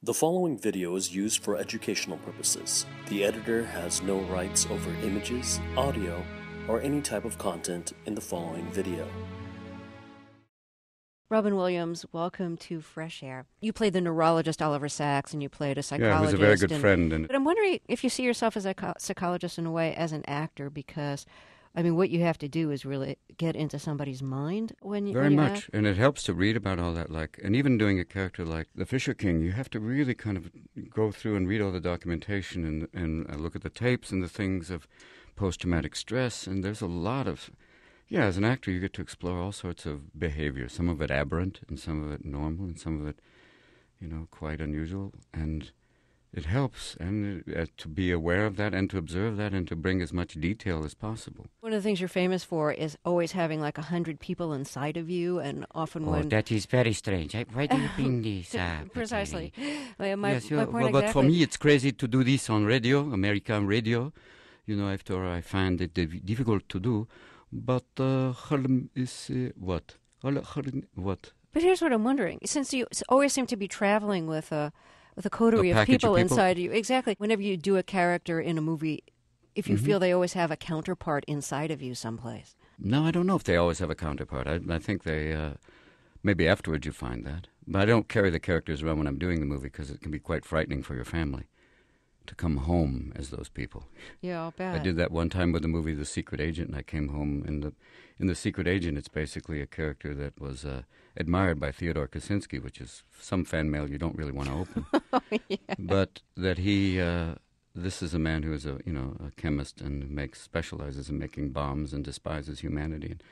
The following video is used for educational purposes. The editor has no rights over images, audio, or any type of content in the following video. Robin Williams, welcome to Fresh Air. You played the neurologist Oliver Sacks, and you played a psychologist. Yeah, he was a very good friend. But I'm wondering if you see yourself as a psychologist in a way as an actor, because, I mean, what you have to do is really get into somebody's mind when you Very much, act. and it helps to read about all that. And even doing a character like the Fisher King, you have to really kind of go through and read all the documentation and look at the tapes and the things of post-traumatic stress, and there's a lot of... Yeah, as an actor, you get to explore all sorts of behavior, some of it aberrant and some of it normal and some of it, quite unusual. And it helps to be aware of that and to observe that and to bring as much detail as possible. One of the things you're famous for is always having like 100 people inside of you, and often when... that is very strange. Why do you bring this up? Precisely. Yes, My point but exactly. for me, it's crazy to do this on radio, American radio. After I find it difficult to do. But is what? What? But here's what I'm wondering. Since you always seem to be traveling with a coterie of people inside you. Exactly. Whenever you do a character in a movie, if you feel they always have a counterpart inside of you someplace. No, I don't know if they always have a counterpart. I think they... maybe afterwards you find that. But I don't carry the characters around when I'm doing the movie because it can be quite frightening for your family to come home as those people. Yeah, I'll bet. I did that one time with the movie The Secret Agent, and I came home. In The Secret Agent, it's basically a character that was admired by Theodore Kaczynski, which is some fan mail you don't really want to open. Oh, yeah. But that this is a man who is a chemist and specializes in making bombs and despises humanity. And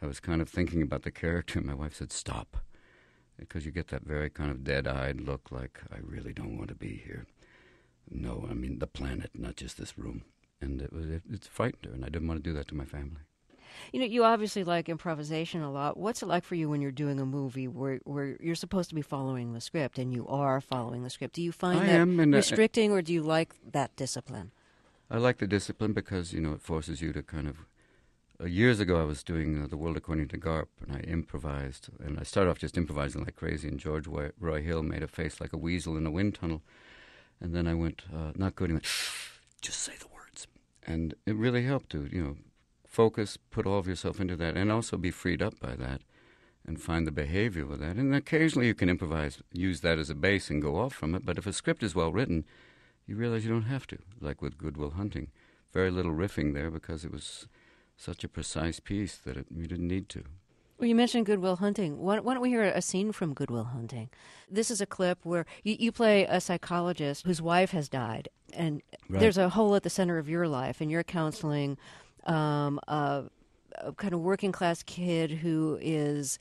I was kind of thinking about the character, and my wife said, "Stop," because you get that very kind of dead-eyed look, like I really don't want to be here. No, I mean the planet, not just this room. And it frightened her, and I didn't want to do that to my family. You obviously like improvisation a lot. What's it like for you when you're doing a movie where you're supposed to be following the script, and you are following the script? Do you find that restricting, or do you like that discipline? I like the discipline because, it forces you to kind of... years ago, I was doing The World According to Garp, and I improvised. And I started off just improvising like crazy, and George Roy Hill made a face like a weasel in a wind tunnel. And then I went, not good, he went, just say the words. And it really helped to, focus, put all of yourself into that, and also be freed up by that and find the behavior with that. And occasionally you can improvise, use that as a base and go off from it. But if a script is well written, you realize you don't have to, like with Good Will Hunting. Very little riffing there because it was such a precise piece that you didn't need to. Well, you mentioned Good Will Hunting. Why don't we hear a scene from Good Will Hunting? This is a clip where you play a psychologist whose wife has died, and there's a hole at the center of your life, and you're counseling a kind of working-class kid who is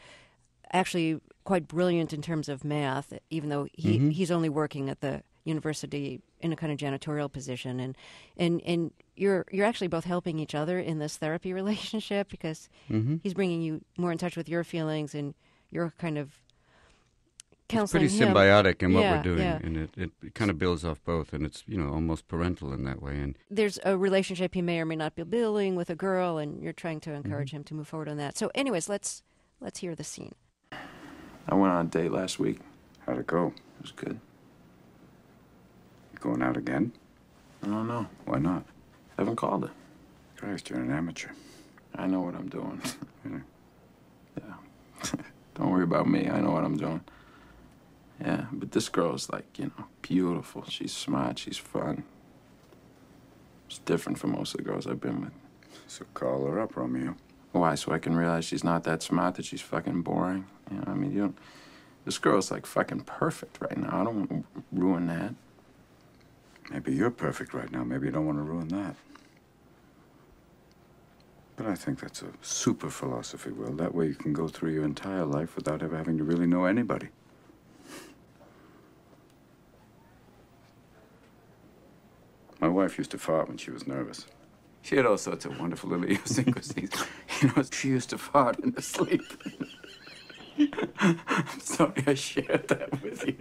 actually quite brilliant in terms of math, even though he's only working at the university in a kind of janitorial position, and you're actually both helping each other in this therapy relationship because he's bringing you more in touch with your feelings, and you're kind of counseling It's pretty him. symbiotic in what we're doing, yeah. and it kind of builds off both, and it's almost parental in that way. And there's a relationship he may or may not be building with a girl, and you're trying to encourage him to move forward on that. So, anyways, let's hear the scene. I went on a date last week. How'd it go? It was good. You going out again? I don't know. Why not? I haven't called her. Christ, you're an amateur. I know what I'm doing. Really? Yeah. Don't worry about me. I know what I'm doing. Yeah, but this girl's like, beautiful. She's smart. She's fun. It's different from most of the girls I've been with. So call her up, Romeo. Why? So I can realize she's not that smart, that she's fucking boring? This girl's like fucking perfect right now. I don't want to ruin that. Maybe you're perfect right now. Maybe you don't want to ruin that. But I think that's a super philosophy, Will. That way you can go through your entire life without ever having to really know anybody. My wife used to fart when she was nervous. She had all sorts of wonderful little idiosyncrasies. She used to fart in her sleep. I'm sorry I shared that with you.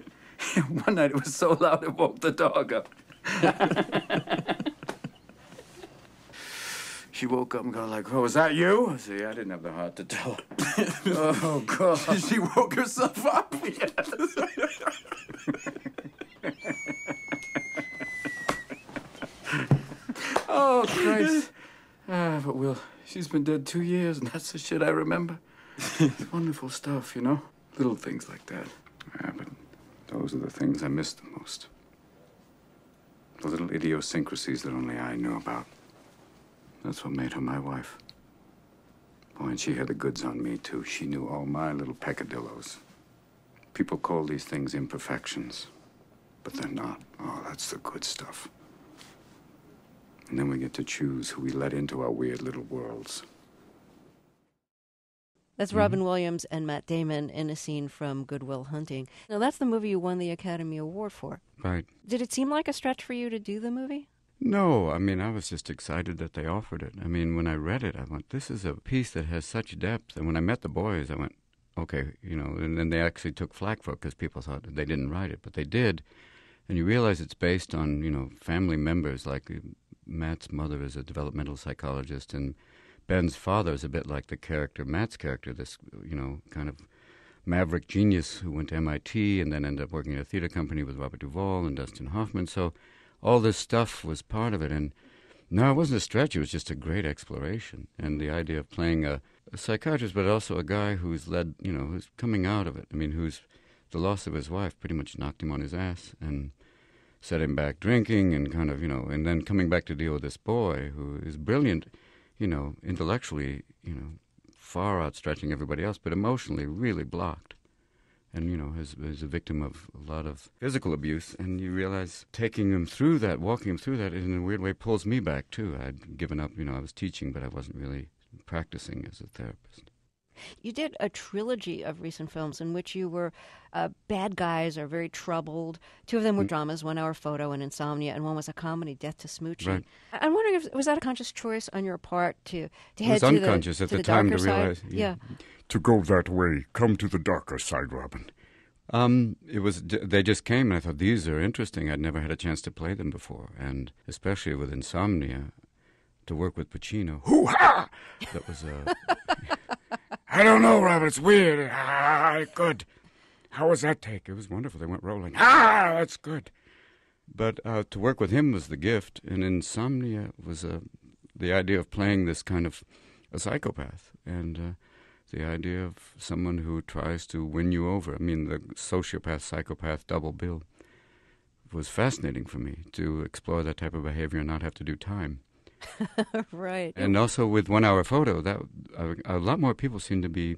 One night it was so loud it woke the dog up. She woke up and got like, "Oh, was that you?" I said, "Yeah, I didn't have the heart to tell her." Oh, God. She woke herself up. Yes. Oh, Christ. But Will, she's been dead 2 years, and that's the shit I remember. It's wonderful stuff, you know? Little things like that. Yeah, but those are the things I miss the most. The little idiosyncrasies that only I knew about. That's what made her my wife. Boy, and she had the goods on me, too. She knew all my little peccadillos. People call these things imperfections, but they're not. Oh, that's the good stuff. And then we get to choose who we let into our weird little worlds. That's Robin Williams and Matt Damon in a scene from Good Will Hunting. Now, that's the movie you won the Academy Award for. Right. Did it seem like a stretch for you to do the movie? No, I mean, I was just excited that they offered it. I mean, when I read it, I went, this is a piece that has such depth. And when I met the boys, I went, okay, you know, and then they actually took flack for it because people thought they didn't write it, but they did. And you realize it's based on, you know, family members. Like Matt's mother is a developmental psychologist, and Ben's father is a bit like the character, Matt's character, this, you know, kind of maverick genius who went to MIT and then ended up working at a theater company with Robert Duvall and Dustin Hoffman. So all this stuff was part of it. And no, it wasn't a stretch. It was just a great exploration. And the idea of playing a psychiatrist, but also a guy who's led, you know, who's coming out of it. I mean, who's the loss of his wife pretty much knocked him on his ass and set him back drinking and kind of, you know, and then coming back to deal with this boy who is brilliant, you know, intellectually, you know, far outstretching everybody else, but emotionally really blocked. And, you know, is a victim of a lot of physical abuse. And you realize taking him through that, walking him through that, in a weird way pulls me back, too. I'd given up, you know, I was teaching, but I wasn't really practicing as a therapist. You did a trilogy of recent films in which you were bad guys or very troubled. Two of them were dramas, 1 Hour Photo and Insomnia, and one was a comedy, Death to Smoochie. Right. I'm wondering if was that a conscious choice on your part to It head was to unconscious the, at to the the time darker to realize. side? Yeah. To go that way, come to the darker side, Robin. It was, they just came, and I thought, these are interesting. I'd never had a chance to play them before, and especially with Insomnia, to work with Pacino. Hoo-ha! That was I don't know, Robin. It's weird. Good. How was that take? it was wonderful. They went rolling. That's good. But to work with him was the gift, and Insomnia was the idea of playing this kind of a psychopath, and the idea of someone who tries to win you over. I mean, the sociopath-psychopath double bill was fascinating for me to explore that type of behavior and not have to do time. Right. And also with 1 Hour Photo, that a lot more people seem to be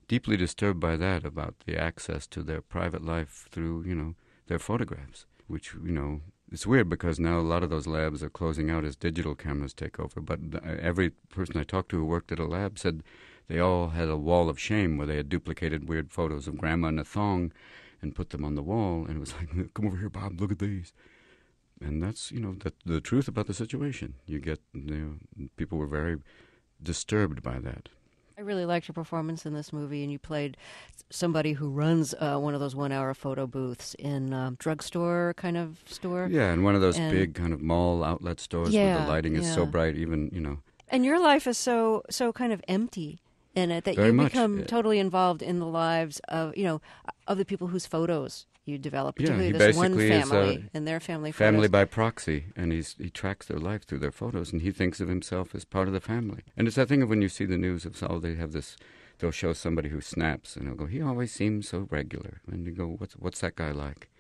deeply disturbed by that, about the access to their private life through, you know, their photographs, which, you know, it's weird because now a lot of those labs are closing out as digital cameras take over. But every person I talked to who worked at a lab said they all had a wall of shame where they had duplicated weird photos of grandma in a thong and put them on the wall. And it was like, come over here, Bob, look at these. And that's, you know, the truth about the situation. You get, you know, people were very disturbed by that. I really liked your performance in this movie, and you played somebody who runs one of those 1 Hour Photo booths in a drugstore kind of store. Yeah, and one of those big kind of mall outlet stores where the lighting is so bright, even, you know. And your life is so kind of empty in it that Very you much, become yeah. totally involved in the lives of, you know, of the people whose photos you develop, Yeah, particularly he this one basically is family and their family photos. Family by proxy, and he tracks their life through their photos, and he thinks of himself as part of the family. And it's that thing of when you see the news of, they have this, they'll show somebody who snaps, and they'll go, he always seems so regular. And you go, what's that guy like?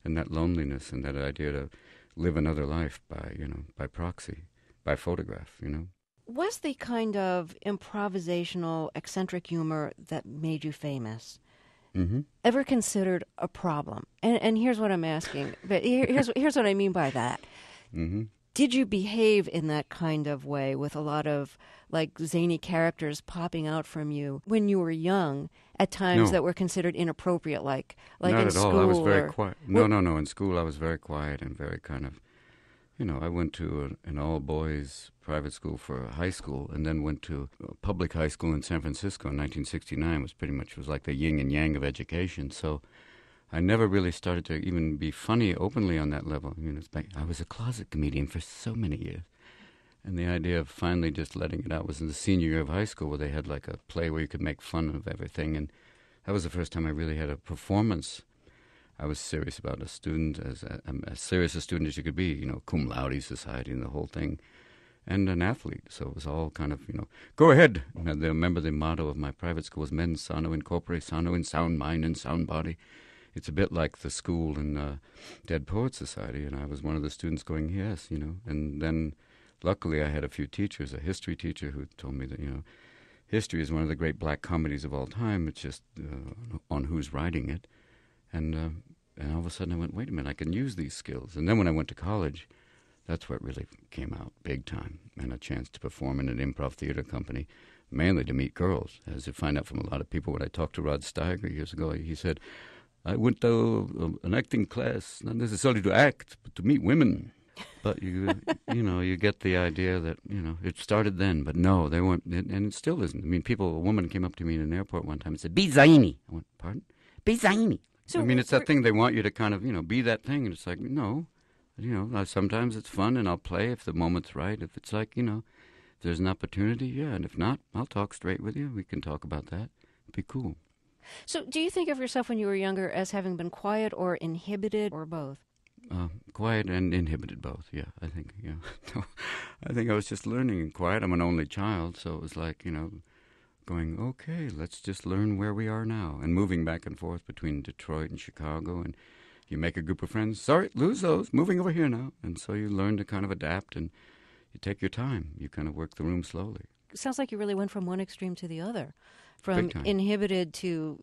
And that loneliness and that idea to live another life by, you know, by proxy, by photograph, you know. Was the kind of improvisational, eccentric humor that made you famous ever considered a problem? And here's what I'm asking. But here's what I mean by that. Did you behave in that kind of way with a lot of like zany characters popping out from you when you were young at times that were considered inappropriate, like Not in at school? all. I was very or, quiet. No. In school, I was very quiet and very kind of, you know, I went to an all-boys private school for high school, and then went to a public high school in San Francisco in 1969, which pretty much was like the yin and yang of education. So I never really started to even be funny openly on that level. I mean, I was a closet comedian for so many years. And the idea of finally just letting it out was in the senior year of high school, where they had like a play where you could make fun of everything. And that was the first time I really had a performance. I was serious about a student, as serious a student as you could be, you know, cum laude society and the whole thing. and an athlete. So it was all kind of, go ahead. And I remember the motto of my private school was mens sano in corpore sano, in sound mind and sound body. It's a bit like the school in Dead Poets Society, and I was one of the students going, yes, And then luckily I had a few teachers, a history teacher who told me that, history is one of the great black comedies of all time. It's just on who's writing it. And all of a sudden I went, wait a minute, I can use these skills. And then when I went to college, that's where it really came out big time, and a chance to perform in an improv theater company, mainly to meet girls. As you find out from a lot of people, when I talked to Rod Steiger years ago, he said, I went to an acting class, not necessarily to act, but to meet women. But you get the idea that, it started then, but no, they weren't, and it still isn't. I mean, a woman came up to me in an airport one time and said, be zany. I went, pardon? Be zany. So it's that thing they want you to kind of, be that thing, and it's like, no. Sometimes it's fun, and I'll play if the moment's right. If it's like, if there's an opportunity, yeah. And if not, I'll talk straight with you. We can talk about that. It'd be cool. So do you think of yourself when you were younger as having been quiet or inhibited or both? Quiet and inhibited both, yeah. I think, I think I was just learning and quiet. I'm an only child, so it was like, going, okay, let's just learn where we are now. And moving back and forth between Detroit and Chicago, and you make a group of friends. Sorry, lose those. Moving over here now. And so you learn to kind of adapt, and you take your time. You kind of work the room slowly. It sounds like you really went from one extreme to the other. From inhibited to,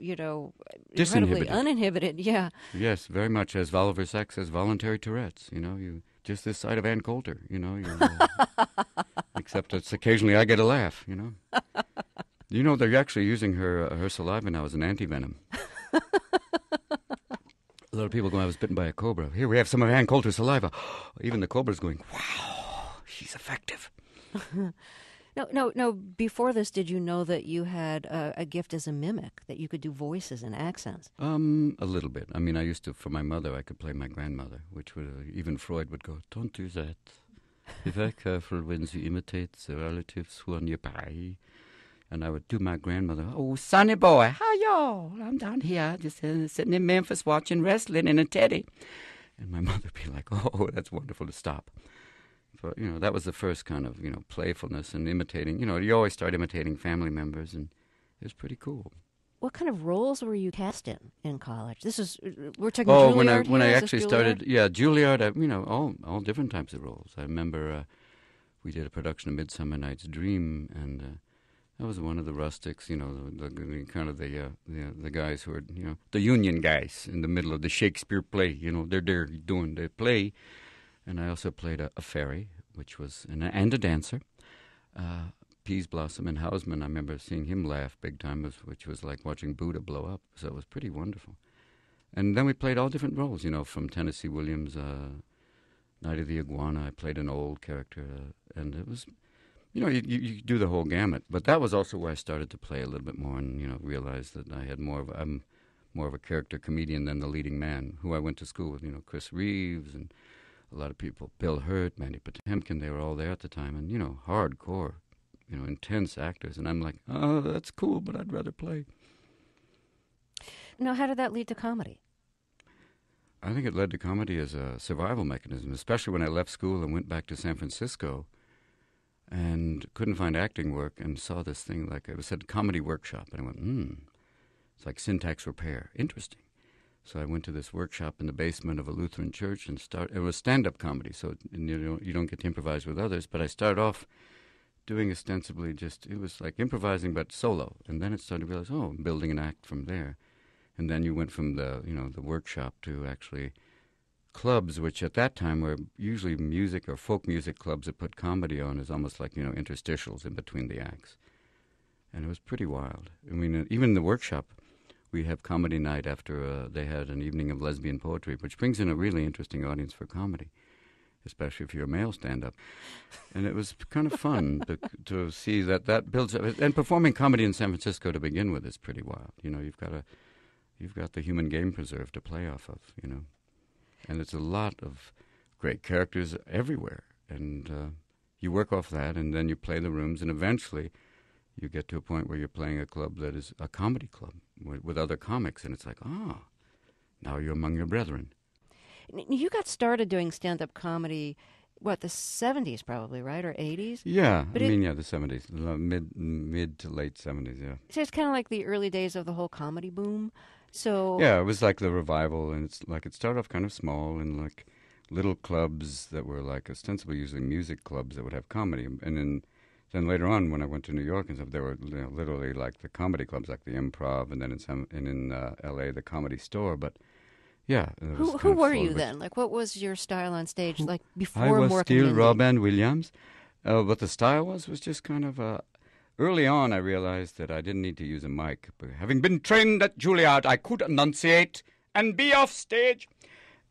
incredibly uninhibited. Yeah. Yes, very much. As Oliver Sacks says, voluntary Tourette's. You just this side of Ann Coulter, except it's occasionally I get a laugh, they're actually using her saliva now as an anti-venom. A lot of people go, I was bitten by a cobra. Here we have some of Ann Coulter's saliva. Even the cobra's going, wow, she's effective. No. Before this, did you know that you had a gift as a mimic, that you could do voices and accents? A little bit. I mean, I used to, for my mother, I could play my grandmother, which would, even Freud would go, don't do that. Be very careful when you imitate the relatives who are nearby. And I would do my grandmother. Oh, sonny boy, how y'all? I'm down here just sitting in Memphis watching wrestling in a teddy. And my mother would be like, oh, that's wonderful to stop. But, that was the first kind of, playfulness and imitating. You always start imitating family members, and it was pretty cool. What kind of roles were you cast in college? We're talking Juilliard. When I actually started, Juilliard, all different types of roles. I remember we did a production of Midsummer Night's Dream, and I was one of the rustics, the guys who are, the union guys in the middle of the Shakespeare play. They're there doing the play. And I also played a fairy, which was, and a dancer. Peas Blossom and Hausman, I remember seeing him laugh big time, which was like watching Buddha blow up. So it was pretty wonderful. And then we played all different roles, from Tennessee Williams, Night of the Iguana. I played an old character, and it was, you do the whole gamut. But that was also where I started to play a little bit more and, realized that I had I'm more of a character comedian than the leading man, who I went to school with, Chris Reeves and a lot of people, Bill Hurt, Mandy Patinkin, they were all there at the time, and, hardcore, intense actors. And I'm like, oh, that's cool, but I'd rather play. Now, how did that lead to comedy? I think it led to comedy as a survival mechanism, especially when I left school and went back to San Francisco and couldn't find acting work and saw this thing, like it said comedy workshop. And I went, it's like syntax repair. Interesting. So I went to this workshop in the basement of a Lutheran church and it was stand-up comedy, so you don't get to improvise with others. But I started off doing ostensibly it was like improvising but solo. And then it started to realize, I'm building an act from there. And then you went from the workshop to actually clubs, which at that time were usually music or folk music clubs that put comedy on as almost like, interstitials in between the acts. And it was pretty wild. I mean, even in the workshop, we have comedy night after they had an evening of lesbian poetry, which brings in a really interesting audience for comedy, especially if you're a male stand-up. And it was kind of fun to see that builds up. And performing comedy in San Francisco to begin with is pretty wild. You've got the human game preserve to play off of, And it's a lot of great characters everywhere. And you work off that, and then you play the rooms, and eventually you get to a point where you're playing a club that is a comedy club with other comics, and it's like, now you're among your brethren. You got started doing stand-up comedy the 70s probably, right? Or 80s? Yeah, But the 70s, mid to late 70s, yeah. So it's kind of like the early days of the whole comedy boom. So Yeah, it was like the revival, and it's like it started off kind of small in like little clubs that were like ostensibly usually music clubs that would have comedy, and then later on when I went to New York and stuff, there were literally like the comedy clubs, like the Improv, and then in L.A. the Comedy Store. But yeah, who were you then? Like, what was your style on stage? Like before I was Mork and still Mindy? Robin Williams. What the style was just kind of. Early on, I realized that I didn't need to use a mic. But having been trained at Juilliard, I could enunciate and be off stage.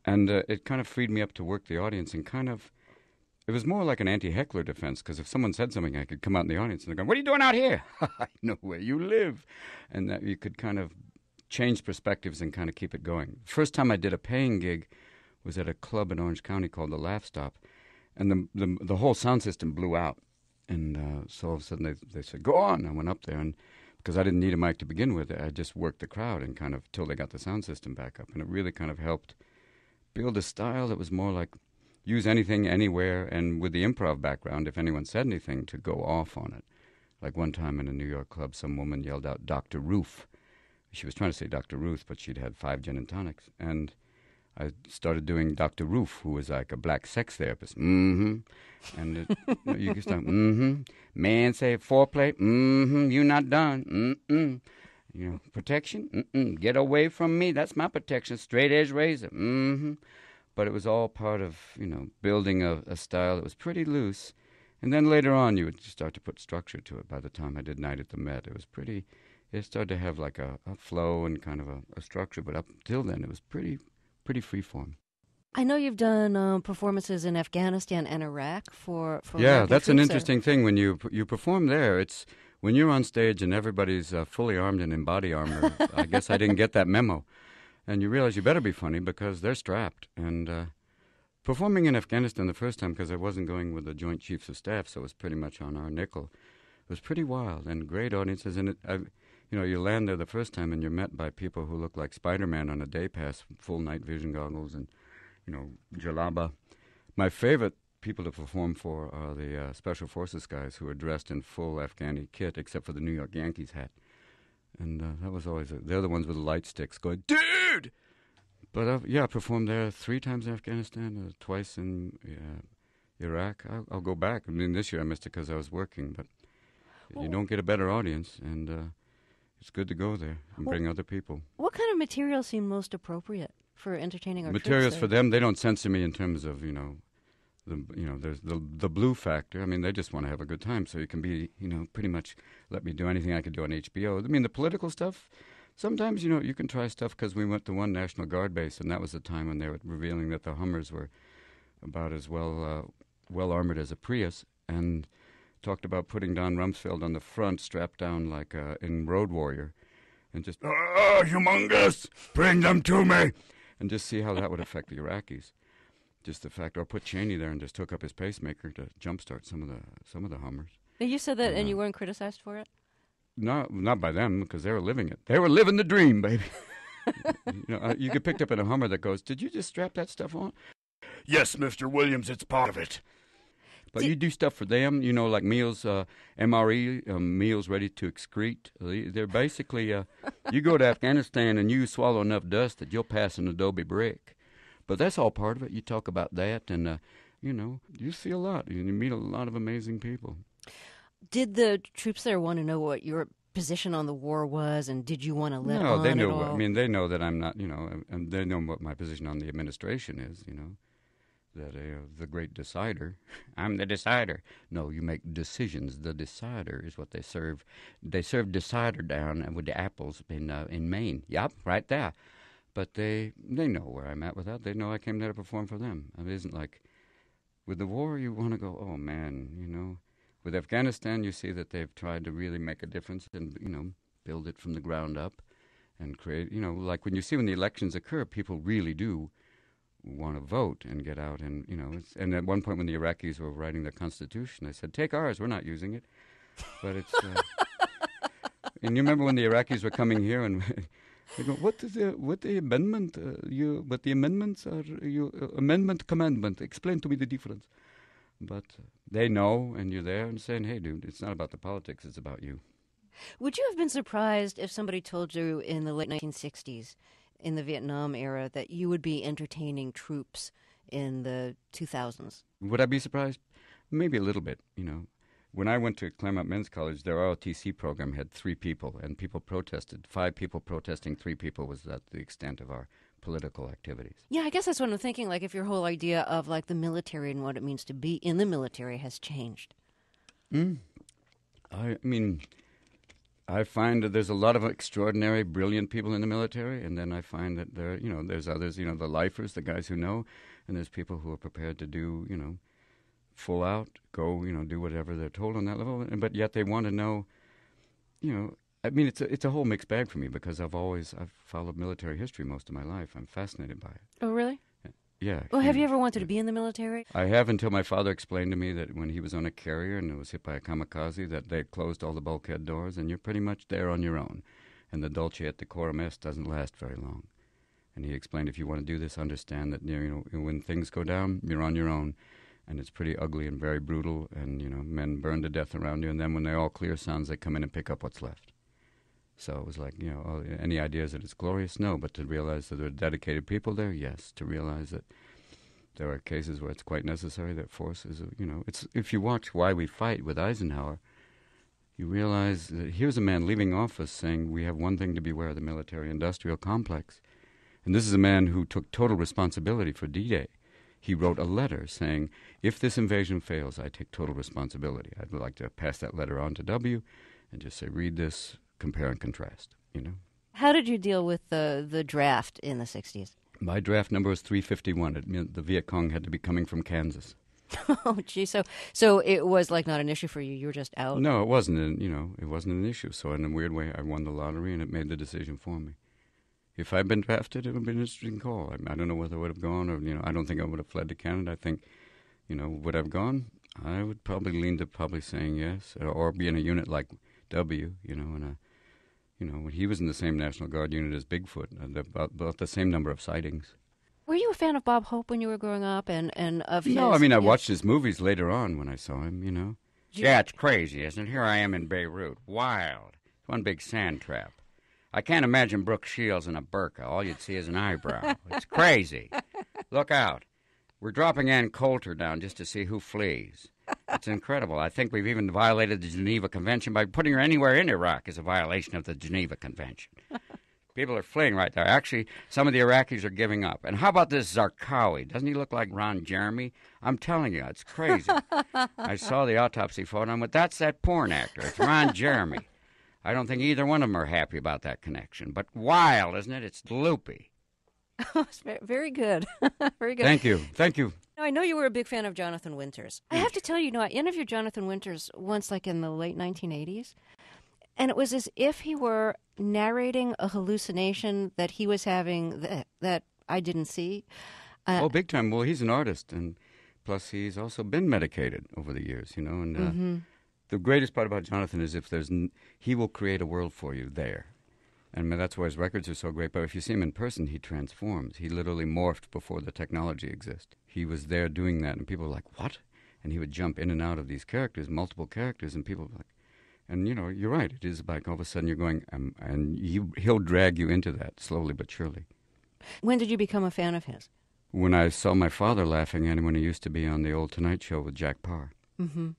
And it kind of freed me up to work the audience and kind of, it was more like an anti-heckler defense, because if someone said something, I could come out in the audience and they're going, "What are you doing out here?" "I know where you live." And that you could kind of change perspectives and kind of keep it going. First time I did a paying gig was at a club in Orange County called the Laugh Stop. And the whole sound system blew out. And so all of a sudden they said, "Go on." I went up there, and because I didn't need a mic to begin with, I just worked the crowd and kind of till they got the sound system back up. And it really kind of helped build a style that was more like use anything, anywhere, and with the improv background, if anyone said anything, to go off on it. Like one time in a New York club, some woman yelled out, "Dr. Roof." She was trying to say Dr. Ruth, but she'd had 5 gin and tonics. And I started doing Dr. Roof, who was like a black sex therapist. Mm-hmm. And you could start, mm-hmm. Man say foreplay, mm-hmm. You not done, mm-mm. You know, protection, mm-mm. Get away from me, that's my protection. Straight edge razor, mm-hmm. But it was all part of, building a style that was pretty loose. And then later on, you would start to put structure to it. By the time I did Night at the Met, it started to have like a flow and kind of a structure. But up till then, it was pretty free form. I know you've done performances in Afghanistan and Iraq for yeah, American that's an troops interesting thing. When you perform there, it's when you're on stage and everybody's fully armed and in body armor. I guess I didn't get that memo. And you realize you better be funny because they're strapped. And performing in Afghanistan the first time, because I wasn't going with the Joint Chiefs of Staff, so it was pretty much on our nickel, it was pretty wild and great audiences. And you land there the first time and you're met by people who look like Spider-Man on a day pass, full night vision goggles and, jalaba. My favorite people to perform for are the Special Forces guys who are dressed in full Afghani kit, except for the New York Yankees hat. And that was always, they're the ones with the light sticks going, "Dude!" But I performed there 3 times in Afghanistan, twice in Iraq. I'll go back. I mean, this year I missed it because I was working, but you don't get a better audience, and it's good to go there and bring other people. What kind of materials seem most appropriate for entertaining our materials troops for them? They don't censor me in terms of there's the blue factor. I mean, they just want to have a good time, so you can be pretty much let me do anything I could do on HBO. I mean, the political stuff. Sometimes you can try stuff, because we went to one National Guard base, and that was the time when they were revealing that the Hummers were about as well armored as a Prius, and talked about putting Don Rumsfeld on the front, strapped down like in Road Warrior, and just, "Oh, humongous! Bring them to me!" and just see how that would affect the Iraqis. Just the fact, or put Cheney there and just took up his pacemaker to jumpstart some of the Hummers. Now, you said that, and you weren't criticized for it? No, not by them, because they were living it. They were living the dream, baby. You get picked up in a Hummer that goes, "Did you just strap that stuff on?" "Yes, Mr. Williams, it's part of it." But you do stuff for them, like meals, MRE, meals ready to excrete. They're basically, you go to Afghanistan and you swallow enough dust that you'll pass an adobe brick. But that's all part of it. You talk about that, and, you see a lot. You meet a lot of amazing people. Did the troops there want to know what your position on the war was, and did you want to let on No, they knew. at all? I mean, they know that I'm not, and they know what my position on the administration is, that the great decider. I'm the decider. No, you make decisions. The decider is what they serve. They serve decider down with the apples in Maine. Yep, right there. But they know where I'm at with that. They know I came there to perform for them. It isn't like with the war you want to go, oh, man, With Afghanistan, you see that they've tried to really make a difference and, build it from the ground up and create, like when the elections occur, people really do want to vote and get out. And, and at one point when the Iraqis were writing the Constitution, I said, "Take ours, we're not using it." But it's, and you remember when the Iraqis were coming here and they go, what the amendment, what the amendments are, amendment, commandment, explain to me the difference. But they know, and you're there and saying, hey, dude, it's not about the politics, it's about you. Would you have been surprised if somebody told you in the late 1960s, in the Vietnam era, that you would be entertaining troops in the 2000s? Would I be surprised? Maybe a little bit, When I went to Claremont Men's College, their ROTC program had 3 people, and people protested. 5 people protesting, 3 people was at the extent of our political activities. Yeah, I guess that's what I'm thinking, like if your whole idea of like the military and what it means to be in the military has changed. I mean, I find that there's a lot of extraordinary, brilliant people in the military, and then I find that there's others, the lifers, the guys who know, and there's people who are prepared to do, full out, go, do whatever they're told on that level, but yet they want to know, I mean, it's a whole mixed bag for me because I've followed military history most of my life. I'm fascinated by it. Oh, really? Yeah. Well, have you ever wanted to be in the military? I have, until my father explained to me that when he was on a carrier and it was hit by a kamikaze, that they closed all the bulkhead doors and you're pretty much there on your own. And the dulce et decorum est doesn't last very long. And he explained, if you want to do this, understand that when things go down, you're on your own. And it's pretty ugly and very brutal, and, men burn to death around you. And then when they all clear sounds, they come in and pick up what's left. So it was like, any ideas that it's glorious? No, but to realize that there are dedicated people there, yes. To realize that there are cases where it's quite necessary, that force is, it's, if you watch Why We Fight with Eisenhower, you realize that here's a man leaving office saying we have one thing to beware of, the military-industrial complex. And this is a man who took total responsibility for D-Day. He wrote a letter saying, if this invasion fails, I take total responsibility. I'd like to pass that letter on to W and just say, read this, compare and contrast, How did you deal with the draft in the 60s? My draft number was 351. It meant the Viet Cong had to be coming from Kansas. Oh, gee. So it was like not an issue for you. You were just out. No, it wasn't. It wasn't an issue. So in a weird way, I won the lottery, and it made the decision for me. If I'd been drafted, it would have been an interesting call. I don't know whether I would have gone, or I don't think I would have fled to Canada. I think, would I have gone? I would probably lean to probably saying yes, or be in a unit like W. When he was in the same National Guard unit as Bigfoot, about the same number of sightings. Were you a fan of Bob Hope when you were growing up, and of his? No, I mean, I watched his movies later on when I saw him, Yeah, it's crazy, isn't it? Here I am in Beirut. Wild. One big sand trap. I can't imagine Brooke Shields in a burqa. All you'd see is an eyebrow. It's crazy. Look out. We're dropping Ann Coulter down just to see who flees. It's incredible. I think we've even violated the Geneva Convention. By putting her anywhere in Iraq is a violation of the Geneva Convention. People are fleeing right there. Actually, some of the Iraqis are giving up. And how about this Zarqawi? Doesn't he look like Ron Jeremy? I'm telling you, it's crazy. I saw the autopsy photo, and I went, that's that porn actor. It's Ron Jeremy. I don't think either one of them are happy about that connection. But wild, isn't it? It's loopy. It's very good. Very good. Thank you. Now, I know you were a big fan of Jonathan Winters. I have to tell you, I interviewed Jonathan Winters once, like in the late 1980s, and it was as if he were narrating a hallucination that he was having that I didn't see. Big time. Well, he's an artist, and plus he's also been medicated over the years, and the greatest part about Jonathan is if he will create a world for you there. And that's why his records are so great. But if you see him in person, he transforms. He literally morphed before the technology existed. He was there doing that, and people were like, what? And he would jump in and out of these characters, multiple characters, and people were like, and you're right. It is like all of a sudden you're going, and he'll drag you into that slowly but surely. When did you become a fan of his? When I saw my father laughing at him when he used to be on the old Tonight Show with Jack Parr. Mm-hmm.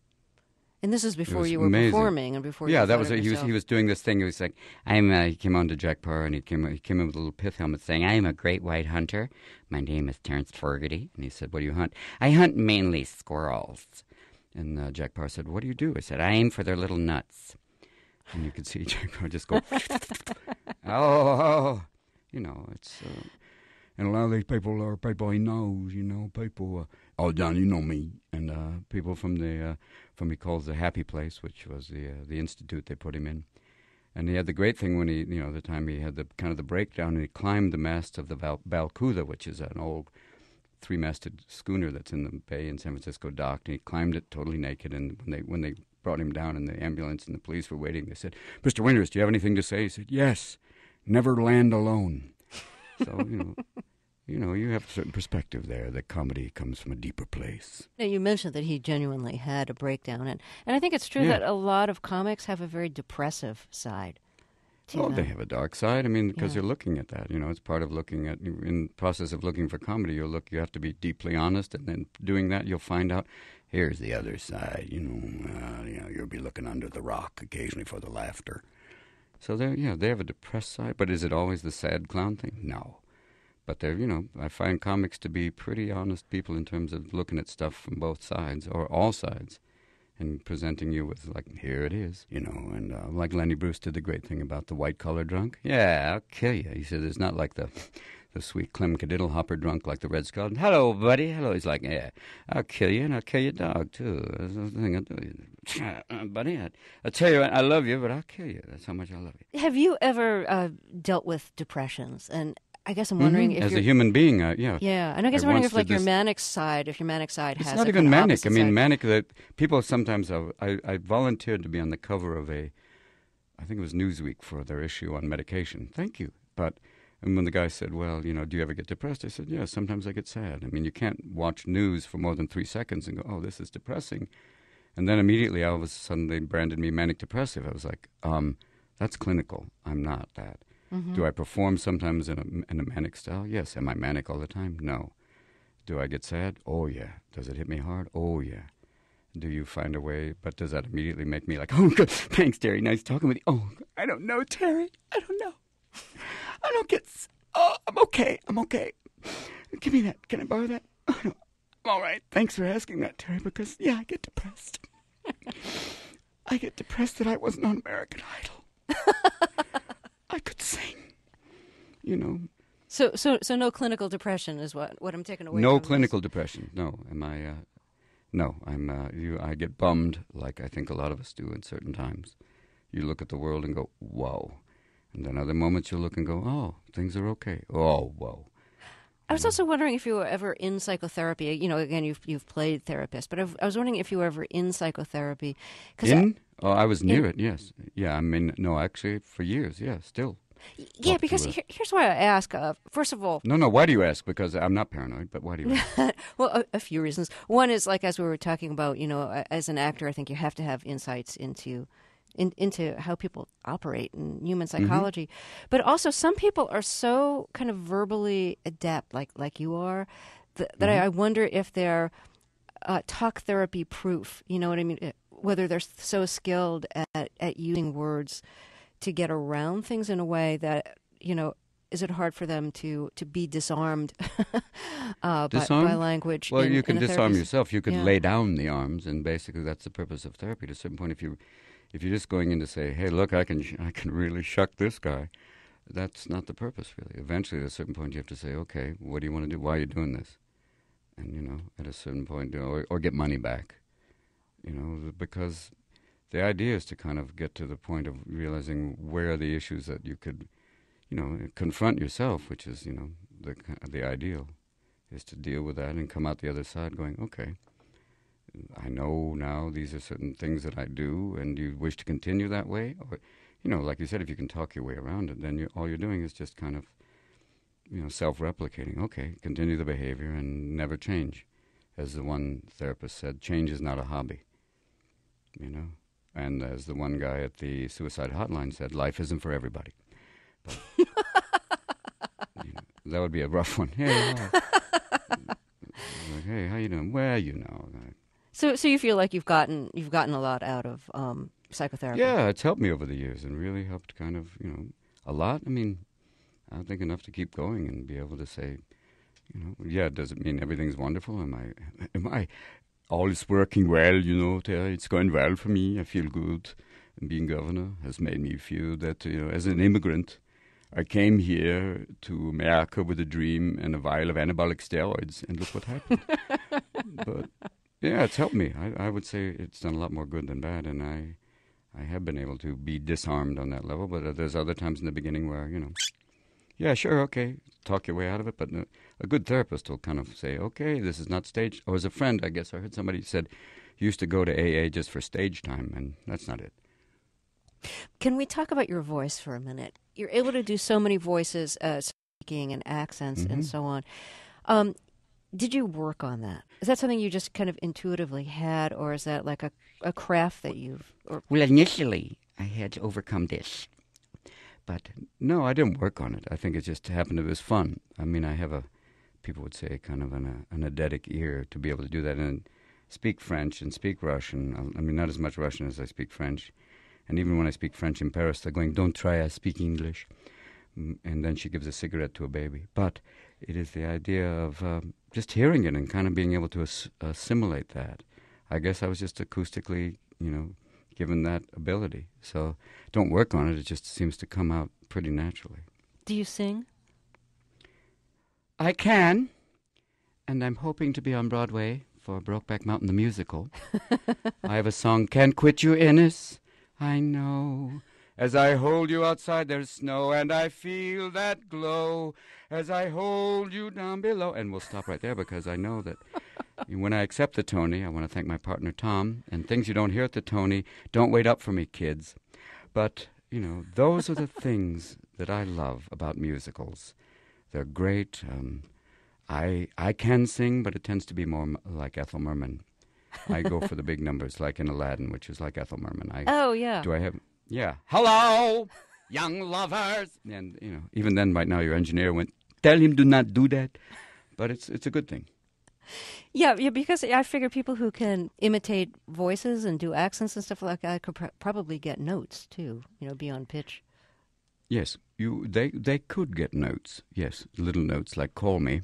And this is before you were amazing. Performing and before you that was it. He was doing this thing. He was like, he came on to Jack Parr, and he came in with a little pith helmet saying, I am a great white hunter. My name is Terrence Fogarty. And he said, what do you hunt? I hunt mainly squirrels. And Jack Parr said, what do you do? I said, I aim for their little nuts. And you could see Jack Parr just go, oh. It's... And a lot of these people are people he knows, people, John, you know me. And people from he calls the Happy Place, which was the institute they put him in. And he had the great thing when the time he had the kind of the breakdown, and he climbed the mast of the Balcuda, which is an old 3-masted schooner that's in the bay in San Francisco docked, and he climbed it totally naked. And when they brought him down in the ambulance and the police were waiting, they said, Mr. Winters, do you have anything to say? He said, yes, never land alone. So, you have a certain perspective there that comedy comes from a deeper place. Now, you mentioned that he genuinely had a breakdown, and I think it's true that a lot of comics have a very depressive side to them. They have a dark side. I mean, because Yeah. you're looking at that. It's part of looking at, in the process of looking for comedy, you have to be deeply honest, and then doing that, you'll find out, here's the other side, you'll be looking under the rock occasionally for the laughter. So they have a depressed side, but is it always the sad clown thing? No. But I find comics to be pretty honest people in terms of looking at stuff from both sides, or all sides, and presenting you with, like, here it is, and like Lenny Bruce did the great thing about the white-collar drunk. Yeah, I'll kill you. He said, it's not like the sweet Clem Cadiddle hopper drunk like the Red Skull. Hello, buddy. Hello. He's like, yeah, I'll kill you, and I'll kill your dog, too. That's the thing I'll do. Buddy, I'll tell you what, I love you, but I'll kill you. That's how much I love you. Have you ever dealt with depressions? And I guess I'm wondering if as you're... a human being, yeah. Yeah, and I guess I'm wondering if, like, your manic side has... It's not even manic. I mean, manic, that people sometimes... I volunteered to be on the cover of I think it was Newsweek, for their issue on medication. Thank you. And when the guy said, well, do you ever get depressed? I said, yeah, sometimes I get sad. I mean, you can't watch news for more than 3 seconds and go, oh, this is depressing. And then immediately, all of a sudden, they branded me manic depressive. I was like, that's clinical. I'm not that. Mm-hmm. Do I perform sometimes in a manic style? Yes. Am I manic all the time? No. Do I get sad? Oh, yeah. Does it hit me hard? Oh, yeah. Do you find a way? But does that immediately make me like, oh, good. Thanks, Terry. Nice talking with you. Oh, I don't know, Terry. I don't know. I don't get... Oh, I'm okay. Give me that. Can I borrow that? Oh, no. I'm all right. Thanks for asking that, Terry, because, yeah, I get depressed. I get depressed that I wasn't on American Idol. I could sing, So no clinical depression is what I'm taking away from No this. clinical depression. No. No, I get bummed, like I think a lot of us do at certain times. You look at the world and go, whoa. And then other moments you'll look and go, oh, things are okay. Oh, whoa. I was also wondering if you were ever in psychotherapy. Again, you've played therapist, but I was wondering if you were ever in psychotherapy. I was near it, yes. Yeah, I mean, no, actually, for years, yeah, still. Yeah, because here's why I ask. First of all... No, why do you ask? Because I'm not paranoid, but why do you ask? Well, a few reasons. One is, like, as we were talking about, as an actor, I think you have to have insights into how people operate in human psychology. Mm-hmm. But also, some people are so kind of verbally adept, like you are, that I wonder if they're talk therapy proof. You know what I mean? Whether they're so skilled at using words to get around things in a way that, is it hard for them to be disarmed, by language? Well, you can disarm yourself. You could lay down the arms, and basically that's the purpose of therapy. To a certain point, if you're just going in to say, hey, look, I can really shuck this guy, that's not the purpose, really. Eventually, at a certain point, you have to say, okay, what do you want to do? Why are you doing this? And, at a certain point, or get money back, because the idea is to kind of get to the point of realizing where are the issues that you could, confront yourself, which is, the ideal, is to deal with that and come out the other side going, okay, I know now these are certain things that I do, and you wish to continue that way? Or, like you said, if you can talk your way around it, then all you're doing is just kind of, self-replicating. Okay, continue the behavior and never change. As the one therapist said, change is not a hobby, And as the one guy at the suicide hotline said, life isn't for everybody. But, that would be a rough one. Hey, hey, how you doing? Well, So you feel like you've gotten a lot out of psychotherapy? Yeah, it's helped me over the years and really helped kind of, a lot. I mean, I think enough to keep going and be able to say, does it mean everything's wonderful? Am I all is working well, Terry? It's going well for me. I feel good. And being governor has made me feel that, as an immigrant, I came here to America with a dream and a vial of anabolic steroids, and look what happened. But yeah, it's helped me. I would say it's done a lot more good than bad, and I have been able to be disarmed on that level. But there's other times in the beginning where, yeah, sure, okay, talk your way out of it. But a good therapist will kind of say, okay, this is not stage. Or as a friend, I guess I heard somebody said, you used to go to AA just for stage time, and that's not it. Can we talk about your voice for a minute? You're able to do so many voices, and accents and so on. Did you work on that? Is that something you just kind of intuitively had, or is that like a craft that you've... Well, initially, I had to overcome this. But no, I didn't work on it. I think it just happened. It was fun. I mean, I have people would say, kind of an eidetic ear to be able to do that and speak French and speak Russian. I mean, not as much Russian as I speak French. And even when I speak French in Paris, they're going, don't try, I speak English. And then she gives a cigarette to a baby. But it is the idea of just hearing it and kind of being able to assimilate that. I guess I was just acoustically, given that ability. So don't work on it. It just seems to come out pretty naturally. Do you sing? I can. And I'm hoping to be on Broadway for Brokeback Mountain the musical. I have a song, Can't Quit You, Innes. I know. As I hold you outside, there's snow, and I feel that glow as I hold you down below. And we'll stop right there because I know that when I accept the Tony, I want to thank my partner, Tom, and things you don't hear at the Tony, don't wait up for me, kids. But, those are the things that I love about musicals. They're great. I can sing, but it tends to be more like Ethel Merman. I go for the big numbers, like in Aladdin, which is like Ethel Merman. Oh, yeah. Do I have... Yeah. Hello, young lovers. And, even then, right now, your engineer went, tell him do not do that. But it's a good thing. Yeah, because I figure people who can imitate voices and do accents and stuff like that could probably get notes, too, be on pitch. Yes, they could get notes. Yes, little notes like call me.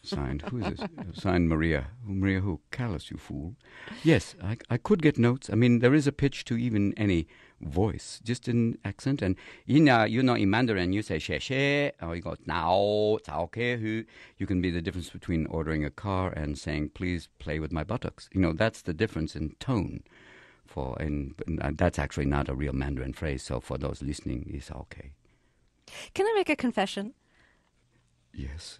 Signed, who is this? Signed Maria. Maria who? Callous, you fool. Yes, I could get notes. I mean, there is a pitch to even any voice, just in accent. And in Mandarin, you say she, or you go now, who. You can be the difference between ordering a car and saying, please play with my buttocks. That's the difference in tone. And that's actually not a real Mandarin phrase, so for those listening, it's okay. Can I make a confession? Yes.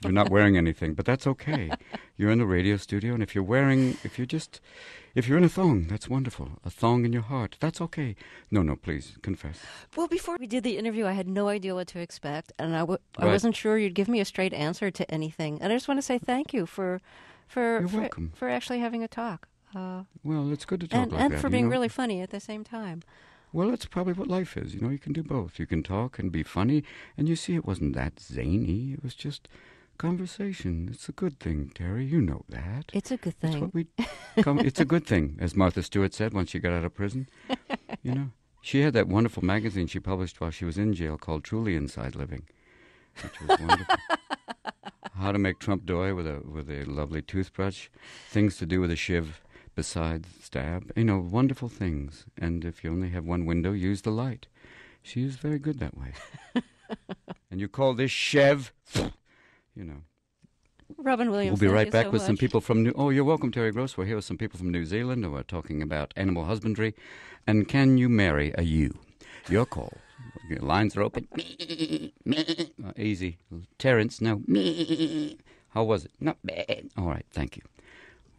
You're not wearing anything, but that's okay. You're in the radio studio, and if you're in a thong, that's wonderful. A thong in your heart, that's okay. No, please, confess. Well, before we did the interview, I had no idea what to expect, and I wasn't sure you'd give me a straight answer to anything. And I just want to say thank you for actually having a talk. Well, it's good to talk like that. And for being really funny at the same time. Well, that's probably what life is. You can do both. You can talk and be funny, and you see it wasn't that zany. It was just conversation. It's a good thing, Terry. You know that. It's a good thing. It's a good thing, as Martha Stewart said once she got out of prison. She had that wonderful magazine she published while she was in jail called Truly Inside Living, which was wonderful. How to make Trump doy with a lovely toothbrush, things to do with a shiv besides stab, wonderful things. And if you only have one window, use the light. She is very good that way. And you call this Chev, Robin Williams, we'll be right back with some people from you're welcome, Terry Gross. We're here with some people from New Zealand who are talking about animal husbandry. And can you marry a ewe? Your call. Your lines are open. Easy. Terrence, no. How was it? Not bad. All right, thank you.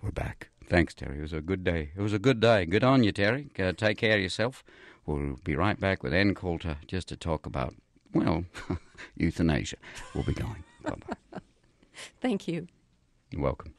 We're back. Thanks, Terry. It was a good day. Good on you, Terry. Take care of yourself. We'll be right back with Ann Coulter just to talk about, euthanasia. We'll be going. Bye-bye. Thank you. You're welcome.